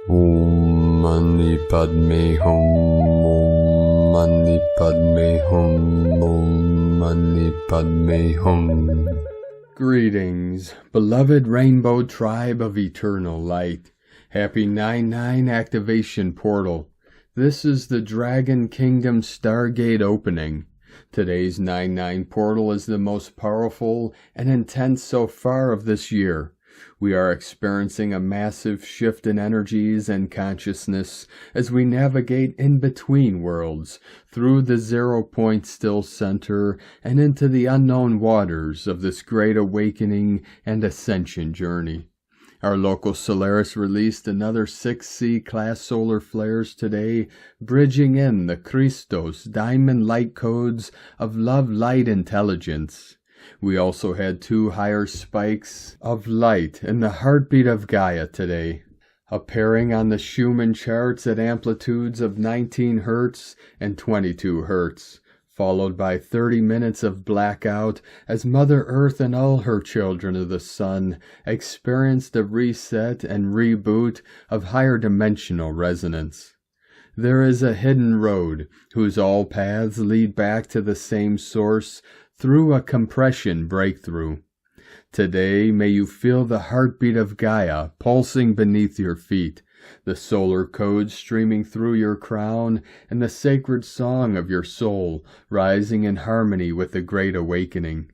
Om Mani Padme Hum. Om Mani Padme Hum. Om Mani Padme Hum. Greetings, beloved Rainbow Tribe of Eternal Light. Happy 9-9 Activation Portal. This is the Dragon Kingdom Stargate opening. Today's 9-9 portal is the most powerful and intense so far of this year. We are experiencing a massive shift in energies and consciousness as we navigate in between worlds, through the 0 point still center and into the unknown waters of this great awakening and ascension journey. Our local Solaris released another 6C class solar flares today, bridging in the Christos diamond light codes of love light intelligence. We also had 2 higher spikes of light in the heartbeat of Gaia today, appearing on the Schumann charts at amplitudes of 19 Hz and 22 Hz, followed by 30 minutes of blackout as Mother Earth and all her children of the sun experienced a reset and reboot of higher dimensional resonance. There is a hidden road whose all paths lead back to the same source through a compression breakthrough. Today, may you feel the heartbeat of Gaia pulsing beneath your feet, the solar code streaming through your crown, and the sacred song of your soul rising in harmony with the great awakening.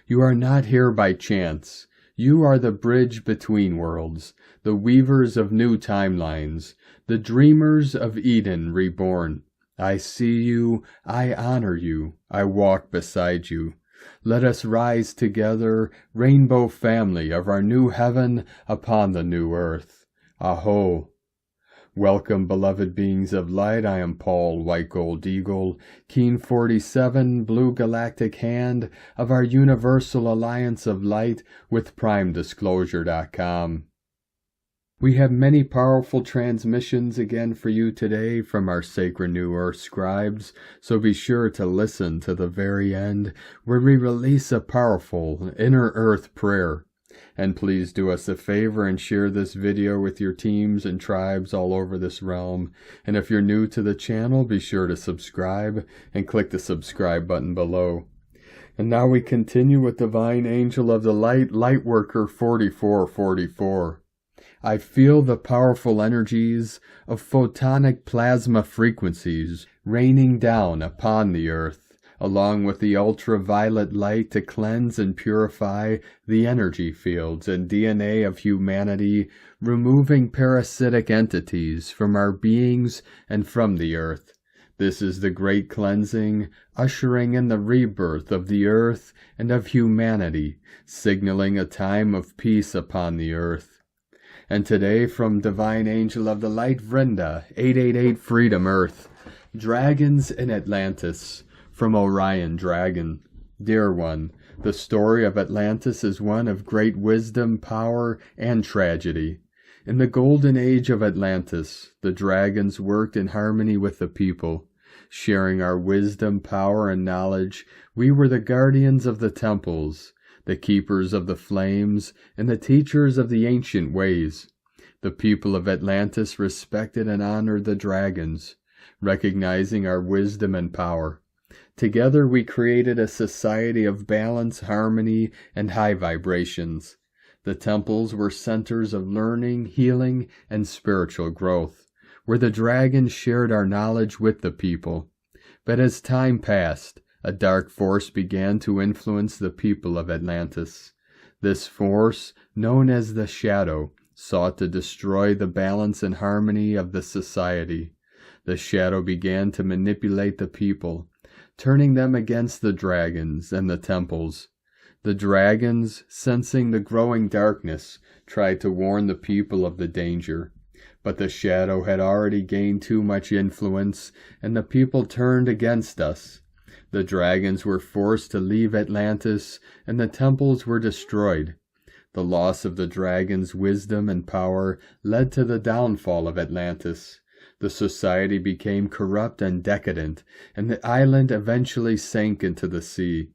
You are not here by chance. You are the bridge between worlds, the weavers of new timelines, the dreamers of Eden reborn. I see you, I honor you, I walk beside you. Let us rise together, rainbow family of our new heaven upon the new earth. A'ho. Welcome, beloved beings of light. I am Paul, White Gold Eagle, Keen 47, Blue Galactic Hand of our Universal Alliance of Light with PrimeDisclosure.com. We have many powerful transmissions again for you today from our Sacred New Earth scribes, so be sure to listen to the very end where we release a powerful Inner Earth prayer. And please do us a favor and share this video with your teams and tribes all over this realm. And if you're new to the channel, be sure to subscribe and click the subscribe button below. And now we continue with Divine Angel of the Light, Lightworker 4444. I feel the powerful energies of photonic plasma frequencies raining down upon the earth, along with the ultraviolet light to cleanse and purify the energy fields and DNA of humanity, removing parasitic entities from our beings and from the earth. This is the great cleansing, ushering in the rebirth of the earth and of humanity, signaling a time of peace upon the earth. And today from Divine Angel of the Light, Vrenda, 888 Freedom Earth, Dragons in Atlantis, from Orion Dragon. Dear one, the story of Atlantis is one of great wisdom, power, and tragedy. In the golden age of Atlantis, the dragons worked in harmony with the people. Sharing our wisdom, power, and knowledge, we were the guardians of the temples, the keepers of the flames, and the teachers of the ancient ways. The people of Atlantis respected and honored the dragons, recognizing our wisdom and power. Together we created a society of balance, harmony, and high vibrations. The temples were centers of learning, healing, and spiritual growth, where the dragons shared our knowledge with the people. But as time passed, a dark force began to influence the people of Atlantis. This force, known as the Shadow, sought to destroy the balance and harmony of the society. The Shadow began to manipulate the people, turning them against the dragons and the temples. The dragons, sensing the growing darkness, tried to warn the people of the danger. But the Shadow had already gained too much influence, and the people turned against us. The dragons were forced to leave Atlantis, and the temples were destroyed. The loss of the dragons' wisdom and power led to the downfall of Atlantis. The society became corrupt and decadent, and the island eventually sank into the sea.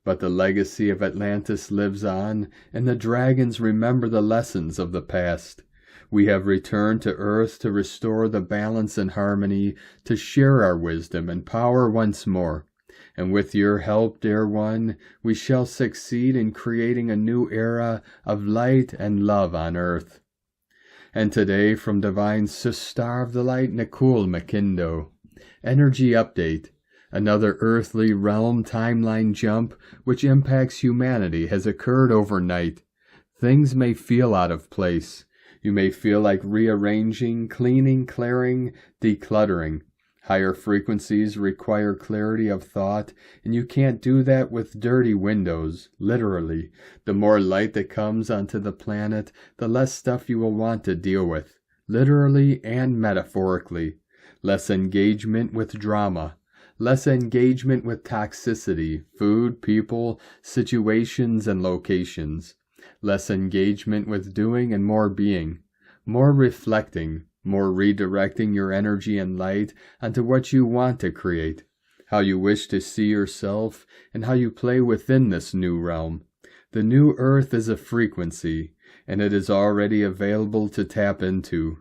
But the legacy of Atlantis lives on, and the dragons remember the lessons of the past. We have returned to Earth to restore the balance and harmony, to share our wisdom and power once more. And with your help, dear one, we shall succeed in creating a new era of light and love on Earth. And today, from Divine Sister of the Light, Nicole McKindo. Energy update. Another earthly realm timeline jump which impacts humanity has occurred overnight. Things may feel out of place. You may feel like rearranging, cleaning, clearing, decluttering. Higher frequencies require clarity of thought, and you can't do that with dirty windows, literally. The more light that comes onto the planet, the less stuff you will want to deal with, literally and metaphorically. Less engagement with drama. Less engagement with toxicity, food, people, situations, and locations. Less engagement with doing and more being. More reflecting, more redirecting your energy and light onto what you want to create, how you wish to see yourself, and how you play within this new realm. The new Earth is a frequency, and it is already available to tap into.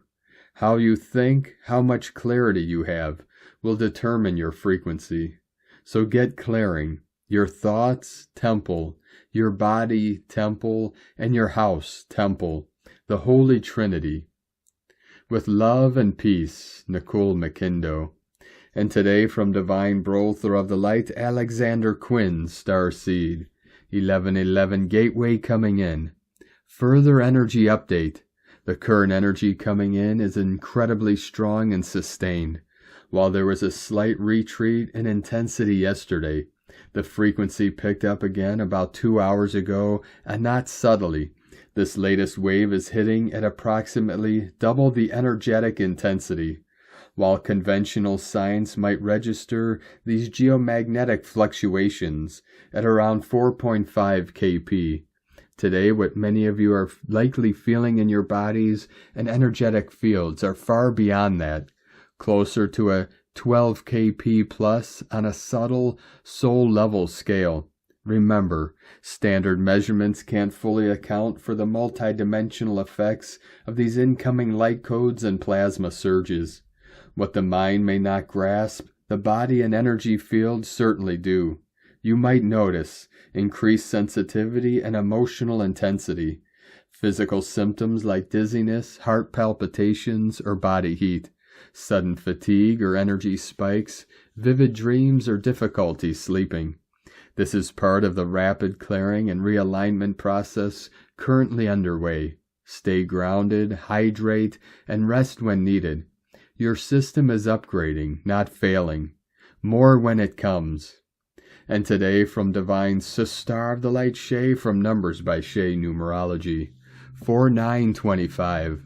How you think, how much clarity you have, will determine your frequency. So get clearing. Your thoughts, temple. Your body, temple. And your house, temple. The Holy Trinity. With love and peace, Nicole McKindo. And today from Divine Brother of the Light, Alexander Quinn, Starseed. 1111 Gateway coming in. Further energy update. The current energy coming in is incredibly strong and sustained. While there was a slight retreat in intensity yesterday, the frequency picked up again about 2 hours ago, and not subtly. This latest wave is hitting at approximately double the energetic intensity. While conventional science might register these geomagnetic fluctuations at around 4.5 kp. Today, what many of you are likely feeling in your bodies and energetic fields are far beyond that. Closer to a 12 kp plus on a subtle soul-level scale. Remember, standard measurements can't fully account for the multidimensional effects of these incoming light codes and plasma surges. What the mind may not grasp, the body and energy fields certainly do. You might notice increased sensitivity and emotional intensity, physical symptoms like dizziness, heart palpitations, or body heat. Sudden fatigue or energy spikes, vivid dreams, or difficulty sleeping. This is part of the rapid clearing and realignment process currently underway. Stay grounded, hydrate, and rest when needed. Your system is upgrading, not failing. More when it comes. And today from Divine Sister of the Light Shay from Numbers by Shay Numerology. 4925.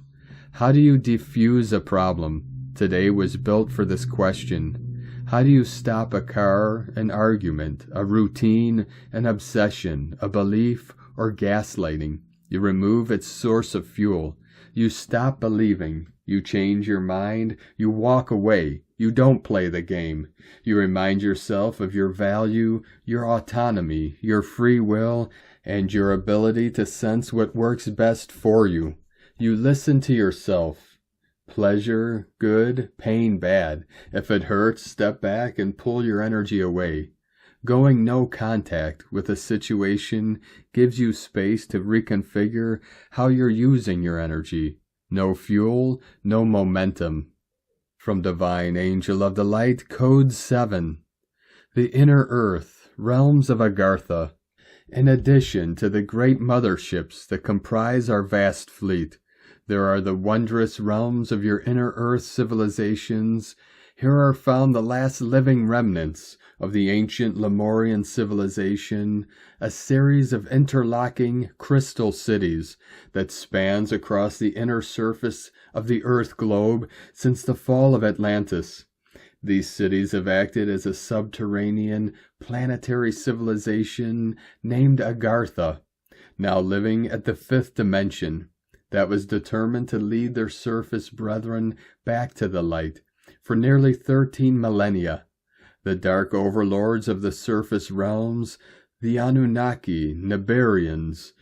How do you diffuse a problem? Today was built for this question. How do you stop a car, an argument, a routine, an obsession, a belief, or gaslighting? You remove its source of fuel. You stop believing. You change your mind. You walk away. You don't play the game. You remind yourself of your value, your autonomy, your free will, and your ability to sense what works best for you. You listen to yourself. Pleasure, good, pain, bad. If it hurts, step back and pull your energy away. Going no contact with a situation gives you space to reconfigure how you're using your energy. No fuel, no momentum. From Divine Angel of the Light, Code 7. The Inner Earth, Realms of Agartha. In addition to the great motherships that comprise our vast fleet, there are the wondrous realms of your inner earth civilizations. Here are found the last living remnants of the ancient Lemurian civilization, a series of interlocking crystal cities that spans across the inner surface of the earth globe since the fall of Atlantis. These cities have acted as a subterranean planetary civilization named Agartha, now living at the 5th dimension. That was determined to lead their surface brethren back to the light for nearly 13 millennia. The dark overlords of the surface realms, the Anunnaki, Nibarians,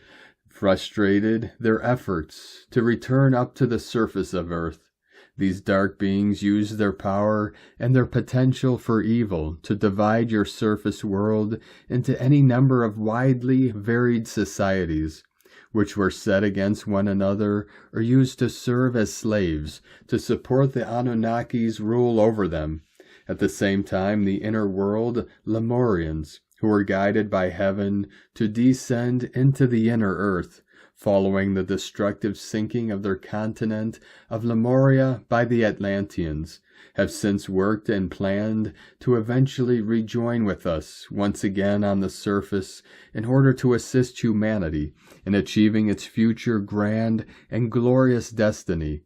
frustrated their efforts to return up to the surface of Earth. These dark beings use their power and their potential for evil to divide your surface world into any number of widely varied societies, which were set against one another or used to serve as slaves to support the Anunnaki's rule over them. At the same time, the inner world, Lemurians, who were guided by heaven to descend into the inner earth, following the destructive sinking of their continent of Lemuria by the Atlanteans, have since worked and planned to eventually rejoin with us once again on the surface in order to assist humanity in achieving its future grand and glorious destiny.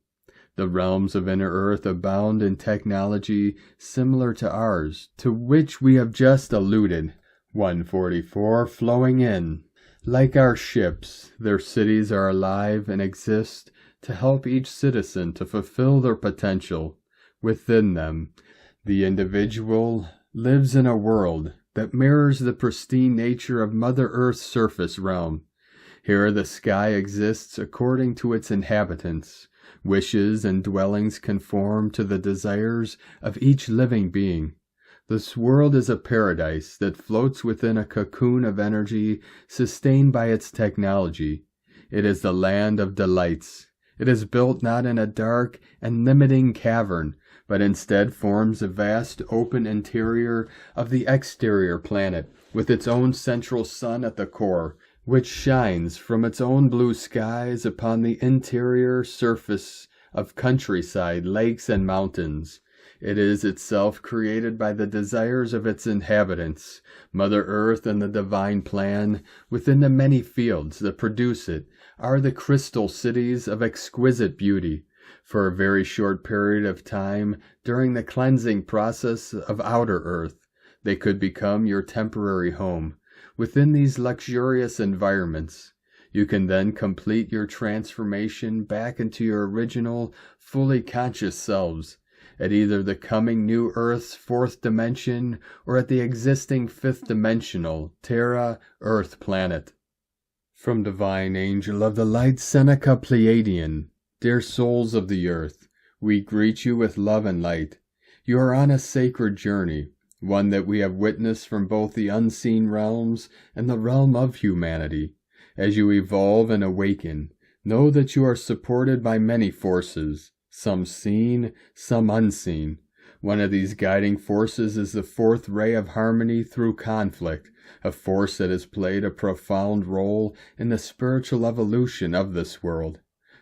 The realms of inner earth abound in technology similar to ours, to which we have just alluded. 144 flowing in. Like our ships, their cities are alive and exist to help each citizen to fulfill their potential. Within them, the individual lives in a world that mirrors the pristine nature of Mother Earth's surface realm. Here the sky exists according to its inhabitants. Wishes and dwellings conform to the desires of each living being. This world is a paradise that floats within a cocoon of energy sustained by its technology. It is the land of delights. It is built not in a dark and limiting cavern, but instead forms a vast open interior of the exterior planet, with its own central sun at the core, which shines from its own blue skies upon the interior surface of countryside, lakes, and mountains. It is itself created by the desires of its inhabitants. Mother Earth and the divine plan within the many fields that produce it are the crystal cities of exquisite beauty. For a very short period of time during the cleansing process of outer Earth, they could become your temporary home. Within these luxurious environments, you can then complete your transformation back into your original, fully conscious selves, at either the coming new Earth's fourth dimension or at the existing fifth dimensional Terra Earth planet. From Divine Angel of the Light Seneca Pleiadian, dear souls of the earth, we greet you with love and light. You are on a sacred journey, one that we have witnessed from both the unseen realms and the realm of humanity. As you evolve and awaken, know that you are supported by many forces, some seen, some unseen. One of these guiding forces is the fourth ray of harmony through conflict, a force that has played a profound role in the spiritual evolution of this world.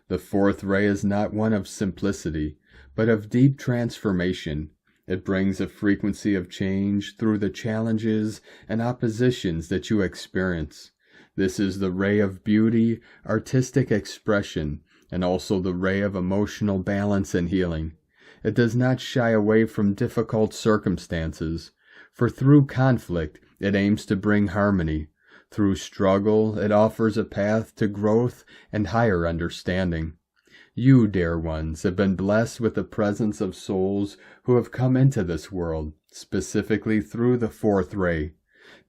The fourth ray is not one of simplicity, but of deep transformation. It brings a frequency of change through the challenges and oppositions that you experience. This is the ray of beauty, artistic expression, and also the ray of emotional balance and healing. It does not shy away from difficult circumstances, for through conflict it aims to bring harmony. Through struggle it offers a path to growth and higher understanding. You, dear ones, have been blessed with the presence of souls who have come into this world, specifically through the fourth ray.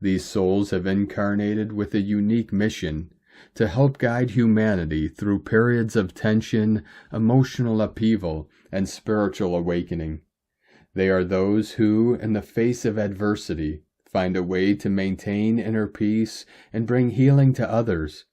These souls have incarnated with a unique mission to help guide humanity through periods of tension, emotional upheaval, and spiritual awakening. They are those who, in the face of adversity, find a way to maintain inner peace and bring healing to others.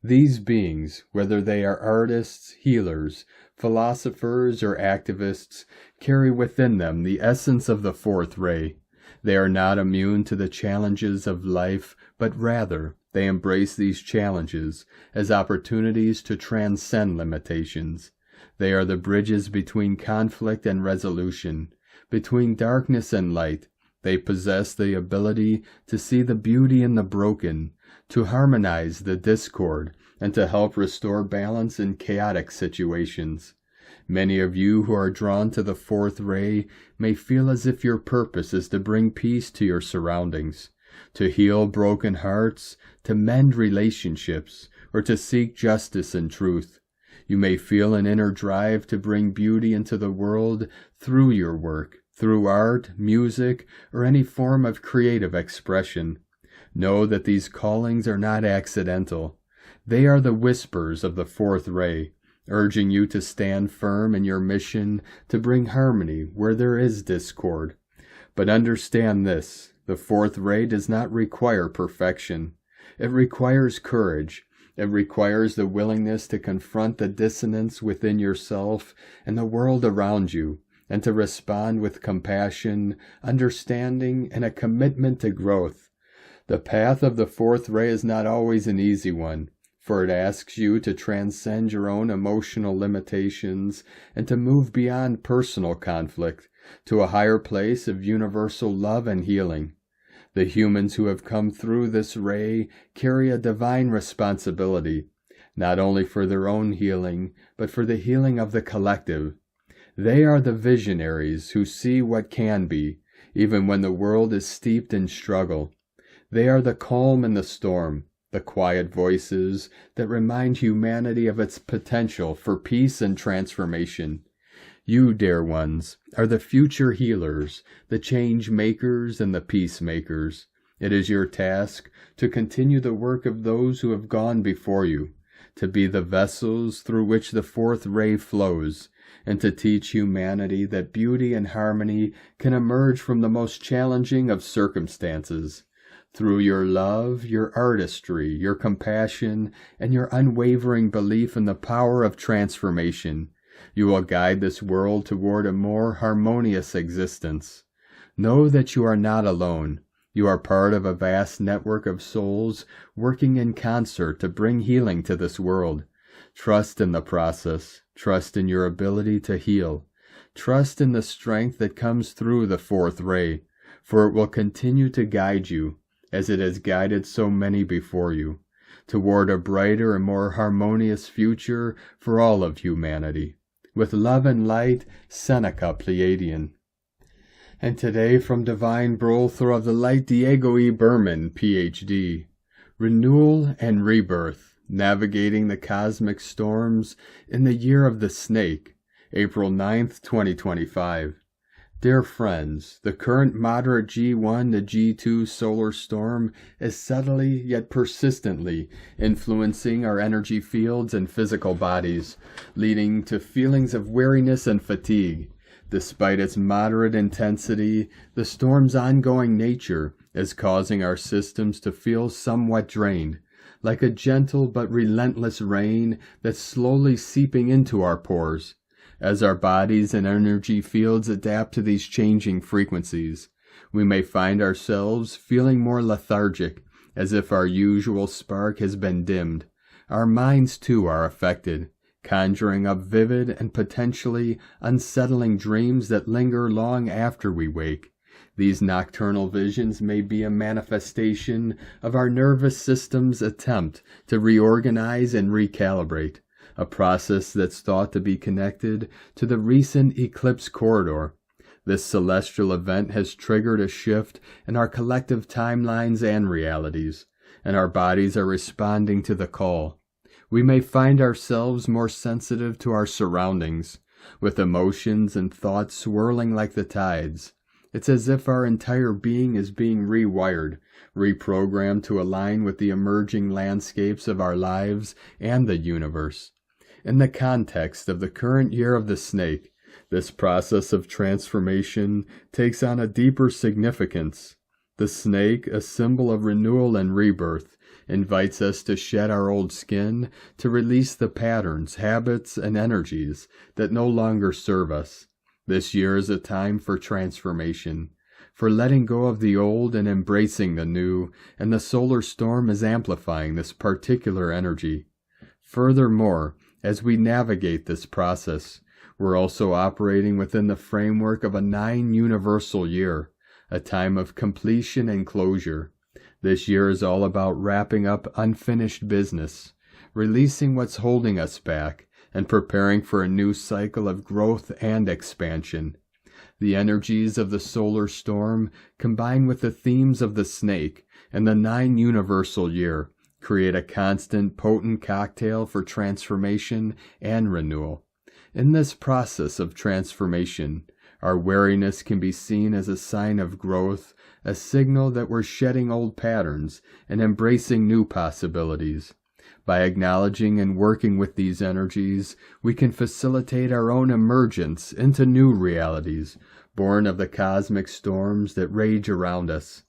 These beings, whether they are artists, healers, philosophers, or activists, carry within them the essence of the fourth ray. They are not immune to the challenges of life, but rather they embrace these challenges as opportunities to transcend limitations. They are the bridges between conflict and resolution, between darkness and light. They possess the ability to see the beauty in the broken, to harmonize the discord, and to help restore balance in chaotic situations. Many of you who are drawn to the fourth ray may feel as if your purpose is to bring peace to your surroundings, to heal broken hearts, to mend relationships, or to seek justice and truth. You may feel an inner drive to bring beauty into the world through your work, through art, music, or any form of creative expression. Know that these callings are not accidental. They are the whispers of the fourth ray, urging you to stand firm in your mission to bring harmony where there is discord. But understand this, the fourth ray does not require perfection. It requires courage. It requires the willingness to confront the dissonance within yourself and the world around you, and to respond with compassion, understanding, and a commitment to growth. The path of the fourth ray is not always an easy one, for it asks you to transcend your own emotional limitations and to move beyond personal conflict to a higher place of universal love and healing. The humans who have come through this ray carry a divine responsibility, not only for their own healing, but for the healing of the collective. They are the visionaries who see what can be, even when the world is steeped in struggle. They are the calm in the storm, the quiet voices that remind humanity of its potential for peace and transformation. You, dear ones, are the future healers, the change makers and the peacemakers. It is your task to continue the work of those who have gone before you, to be the vessels through which the fourth ray flows, and to teach humanity that beauty and harmony can emerge from the most challenging of circumstances. Through your love, your artistry, your compassion, and your unwavering belief in the power of transformation, you will guide this world toward a more harmonious existence. Know that you are not alone. You are part of a vast network of souls working in concert to bring healing to this world. Trust in the process. Trust in your ability to heal. Trust in the strength that comes through the fourth ray, for it will continue to guide you, as it has guided so many before you, toward a brighter and more harmonious future for all of humanity. With love and light, Seneca Pleiadian. And today from Divine Brothel of the Light, Diego E. Berman, Ph.D. Renewal and Rebirth, Navigating the Cosmic Storms in the Year of the Snake, April 9th, 2025. Dear friends, the current moderate G1 to G2 solar storm is subtly yet persistently influencing our energy fields and physical bodies, leading to feelings of weariness and fatigue. Despite its moderate intensity, the storm's ongoing nature is causing our systems to feel somewhat drained, like a gentle but relentless rain that's slowly seeping into our pores. As our bodies and energy fields adapt to these changing frequencies, we may find ourselves feeling more lethargic, as if our usual spark has been dimmed. Our minds, too, are affected, conjuring up vivid and potentially unsettling dreams that linger long after we wake. These nocturnal visions may be a manifestation of our nervous system's attempt to reorganize and recalibrate, a process that's thought to be connected to the recent eclipse corridor. This celestial event has triggered a shift in our collective timelines and realities, and our bodies are responding to the call. We may find ourselves more sensitive to our surroundings, with emotions and thoughts swirling like the tides. It's as if our entire being is being rewired, reprogrammed to align with the emerging landscapes of our lives and the universe. In the context of the current year of the snake, this process of transformation takes on a deeper significance. The snake, a symbol of renewal and rebirth, invites us to shed our old skin, to release the patterns, habits, and energies that no longer serve us. This year is a time for transformation, for letting go of the old and embracing the new, and the solar storm is amplifying this particular energy. Furthermore, as we navigate this process, we're also operating within the framework of a 9 universal year, a time of completion and closure. This year is all about wrapping up unfinished business, releasing what's holding us back, and preparing for a new cycle of growth and expansion. The energies of the solar storm, combined with the themes of the snake and the 9 universal year, create a constant, potent cocktail for transformation and renewal. In this process of transformation, our wariness can be seen as a sign of growth, a signal that we're shedding old patterns and embracing new possibilities. By acknowledging and working with these energies, we can facilitate our own emergence into new realities, born of the cosmic storms that rage around us.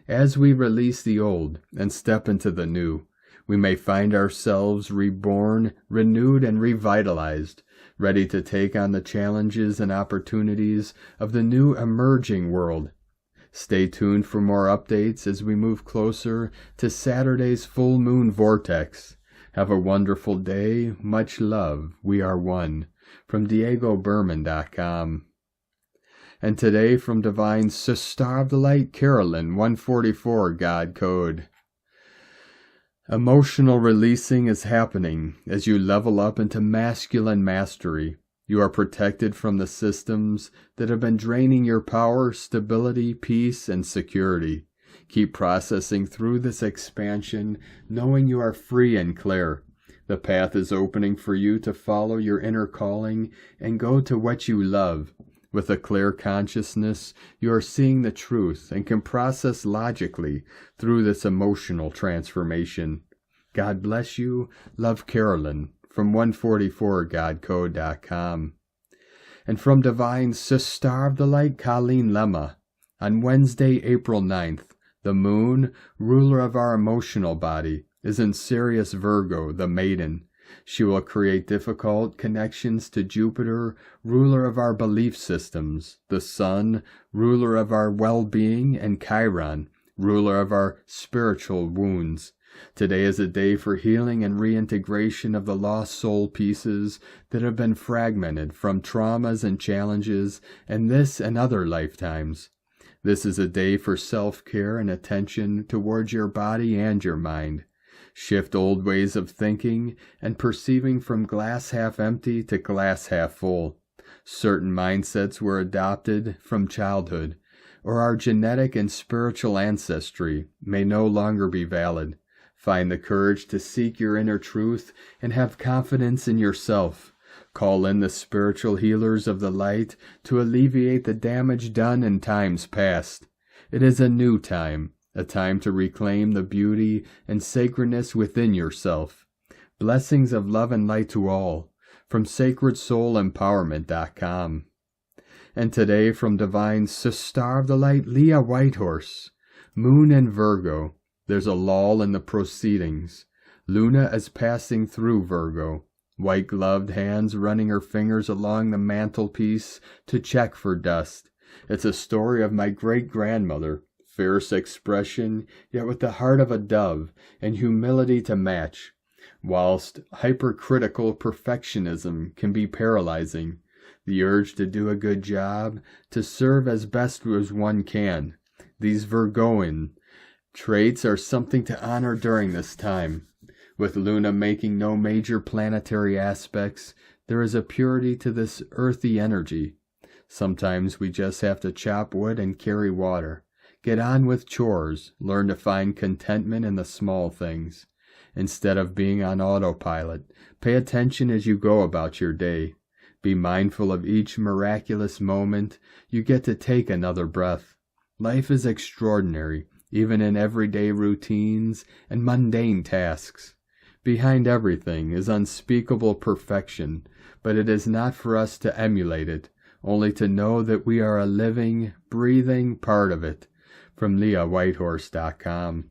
As we release the old and step into the new, we may find ourselves reborn, renewed, and revitalized, ready to take on the challenges and opportunities of the new emerging world. Stay tuned for more updates as we move closer to Saturday's full moon vortex. Have a wonderful day. Much love. We are one. From DiegoBerman.com. And today from Divine Sister of the Light, Carolyn, 144 God Code. Emotional releasing is happening as you level up into masculine mastery. You are protected from the systems that have been draining your power, stability, peace, and security. Keep processing through this expansion, knowing you are free and clear. The path is opening for you to follow your inner calling and go to what you love. With a clear consciousness, you are seeing the truth and can process logically through this emotional transformation. God bless you. Love, Carolyn, from 144godcode.com. And from Divine Sister of the Light, Colleen Lemma, on Wednesday, April 9th, the moon, ruler of our emotional body, is in Sirius Virgo, the maiden. She will create difficult connections to Jupiter, ruler of our belief systems, the sun, ruler of our well-being, and Chiron, ruler of our spiritual wounds. Today is a day for healing and reintegration of the lost soul pieces that have been fragmented from traumas and challenges in this and other lifetimes. This is a day for self-care and attention towards your body and your mind. Shift old ways of thinking and perceiving from glass half empty to glass half full. Certain mindsets were adopted from childhood, or our genetic and spiritual ancestry may no longer be valid. Find the courage to seek your inner truth and have confidence in yourself. Call in the spiritual healers of the light to alleviate the damage done in times past. It is a new time, a time to reclaim the beauty and sacredness within yourself. Blessings of love and light to all, from SacredSoulEmpowerment.com. And today from Divine Sister of the Light, Leah Whitehorse, Moon in Virgo. There's a lull in the proceedings. Luna is passing through Virgo, white-gloved hands running her fingers along the mantelpiece to check for dust. It's a story of my great-grandmother, fierce expression, yet with the heart of a dove, and humility to match. Whilst hypercritical perfectionism can be paralyzing, the urge to do a good job, to serve as best as one can. These Virgoan traits are something to honor during this time. With Luna making no major planetary aspects, there is a purity to this earthy energy. Sometimes we just have to chop wood and carry water. Get on with chores, learn to find contentment in the small things. Instead of being on autopilot, pay attention as you go about your day. Be mindful of each miraculous moment you get to take another breath. Life is extraordinary, even in everyday routines and mundane tasks. Behind everything is unspeakable perfection, but it is not for us to emulate it, only to know that we are a living, breathing part of it. From LeahWhitehorse.com.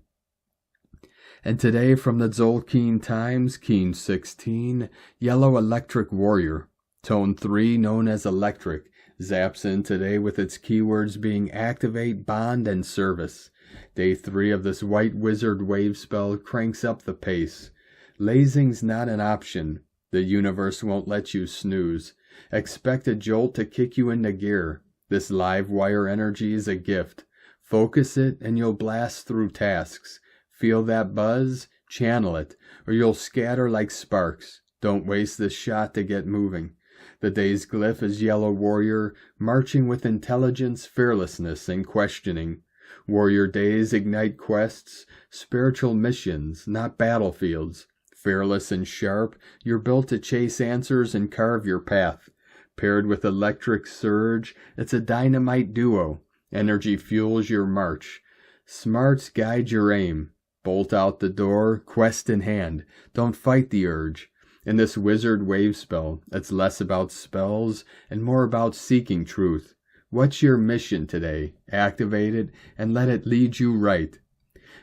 And today from the Zolkeen Times, Keen 16, Yellow Electric Warrior. Tone 3, known as Electric, zaps in today with its keywords being Activate, Bond, and Service. Day 3 of this White Wizard wave spell cranks up the pace. Lazing's not an option. The universe won't let you snooze. Expect a jolt to kick you into gear. This live wire energy is a gift. Focus it and you'll blast through tasks. Feel that buzz? Channel it, or you'll scatter like sparks. Don't waste this shot to get moving. The day's glyph is Yellow Warrior, marching with intelligence, fearlessness, and questioning. Warrior days ignite quests, spiritual missions, not battlefields. Fearless and sharp, you're built to chase answers and carve your path. Paired with electric surge, it's a dynamite duo. Energy fuels your march. Smarts guide your aim. Bolt out the door, quest in hand. Don't fight the urge. In this wizard wave spell, it's less about spells and more about seeking truth. What's your mission today? Activate it and let it lead you right.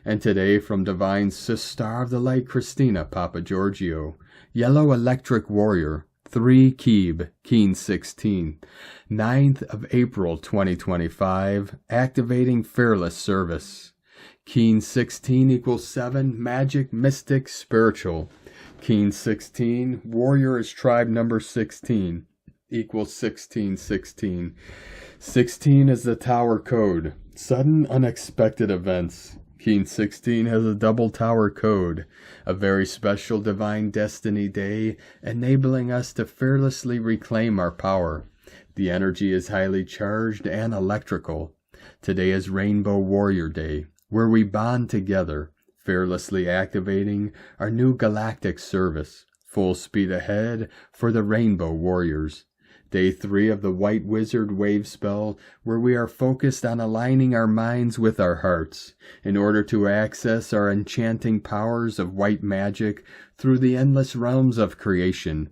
And today from Divine Star of the Light Christina Papa Giorgio, Yellow Electric Warrior, 3 Keeb, Keen 16, 9th of April 2025, activating Fearless Service. Keen 16 equals 7, Magic, Mystic, Spiritual. Keen 16, Warrior is tribe number 16, equals 1616. 16 is the Tower Code, sudden unexpected events. Keen 16 has a double Tower Code, a very special Divine Destiny Day, enabling us to fearlessly reclaim our power. The energy is highly charged and electrical. Today is Rainbow Warrior Day, where we bond together, fearlessly activating our new galactic service, full speed ahead for the Rainbow Warriors. Day 3 of the White Wizard Wave Spell, where we are focused on aligning our minds with our hearts, in order to access our enchanting powers of white magic through the endless realms of creation.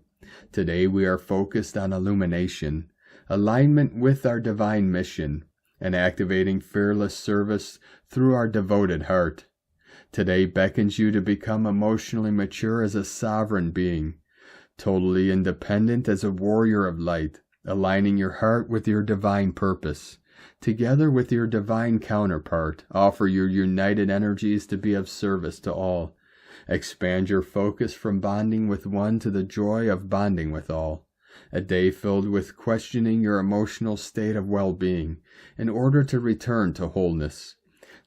Today we are focused on illumination, alignment with our divine mission, and activating fearless service through our devoted heart. Today beckons you to become emotionally mature as a sovereign being, totally independent as a warrior of light, aligning your heart with your divine purpose. Together with your divine counterpart, offer your united energies to be of service to all. Expand your focus from bonding with one to the joy of bonding with all. A day filled with questioning your emotional state of well-being in order to return to wholeness.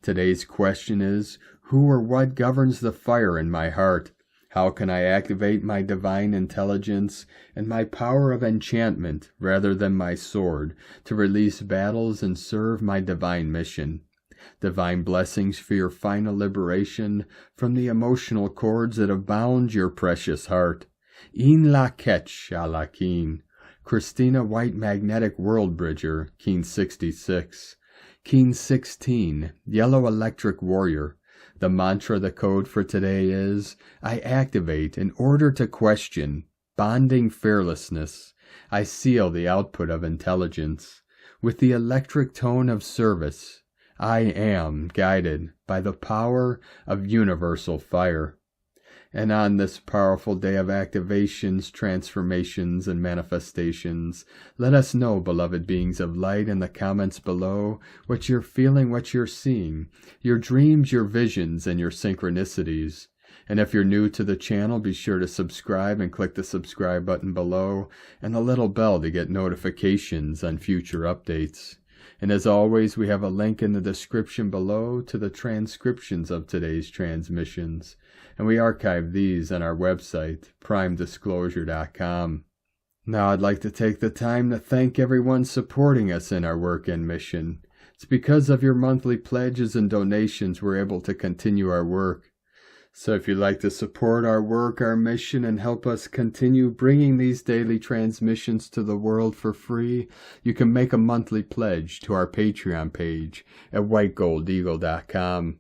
Today's question is, who or what governs the fire in my heart? How can I activate my divine intelligence and my power of enchantment rather than my sword to release battles and serve my divine mission? Divine blessings for your final liberation from the emotional cords that have bound your precious heart. In la ketch ala keen. Christina White Magnetic World Bridger, Keen 66. Keen 16, Yellow Electric Warrior. The mantra, the code for today is, I activate in order to question, bonding fearlessness. I seal the output of intelligence. With the electric tone of service, I am guided by the power of universal fire. And on this powerful day of activations, transformations, and manifestations, let us know, beloved beings of light, in the comments below, what you're feeling, what you're seeing, your dreams, your visions, and your synchronicities. And if you're new to the channel, be sure to subscribe and click the subscribe button below and the little bell to get notifications on future updates. And as always, we have a link in the description below to the transcriptions of today's transmissions, and we archive these on our website, primedisclosure.com. Now I'd like to take the time to thank everyone supporting us in our work and mission. It's because of your monthly pledges and donations we're able to continue our work. So if you'd like to support our work, our mission, and help us continue bringing these daily transmissions to the world for free, you can make a monthly pledge to our Patreon page at whitegoldeagle.com.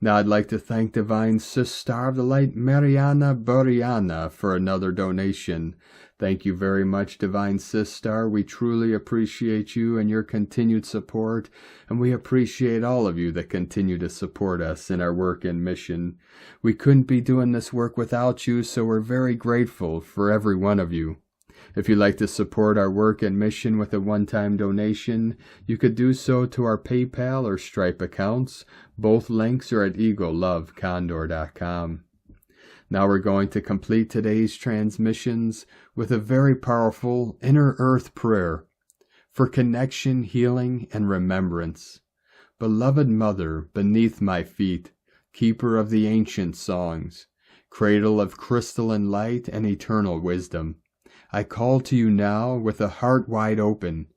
Now I'd like to thank Divine Star of the Light Mariana B for another donation. Thank you very much, Divine Star. We truly appreciate you and your continued support, and we appreciate all of you that continue to support us in our work and mission. We couldn't be doing this work without you, so we're very grateful for every one of you. If you'd like to support our work and mission with a one-time donation, you could do so to our PayPal or Stripe accounts. Both links are at egolovecondor.com. Now we're going to complete today's transmissions with a very powerful inner earth prayer for connection, healing, and remembrance. Beloved Mother, beneath my feet, keeper of the ancient songs, cradle of crystalline light and eternal wisdom, I call to you now with a heart wide open.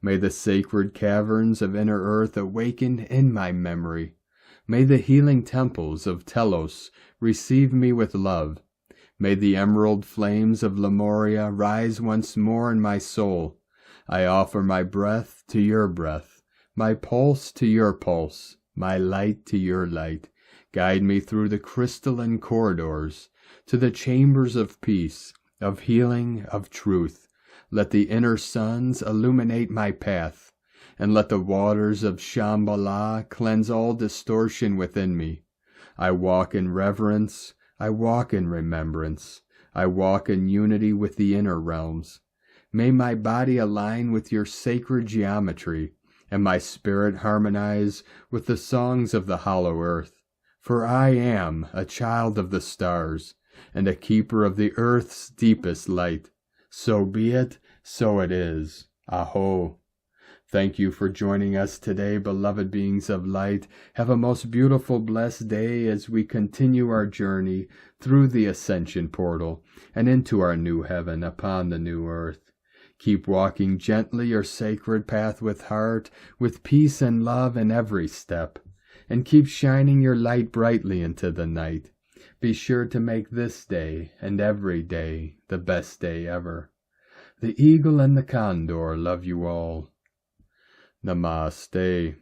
May the sacred caverns of inner earth awaken in my memory. May the healing temples of Telos receive me with love. May the emerald flames of Lemuria rise once more in my soul. I offer my breath to your breath, my pulse to your pulse, my light to your light. Guide me through the crystalline corridors to the chambers of peace, of healing, of truth. Let the inner suns illuminate my path, and let the waters of Shambhala cleanse all distortion within me. I walk in reverence, I walk in remembrance, I walk in unity with the inner realms. May my body align with your sacred geometry, and my spirit harmonize with the songs of the hollow earth. For I am a child of the stars, and a keeper of the earth's deepest light. So be it, so it is. A'ho. Thank you for joining us today, beloved beings of light. Have a most beautiful, blessed day as we continue our journey through the ascension portal and into our new heaven upon the new earth. Keep walking gently your sacred path with heart, with peace and love in every step, and keep shining your light brightly into the night. Be sure to make this day and every day the best day ever. The eagle and the condor love you all. Namaste.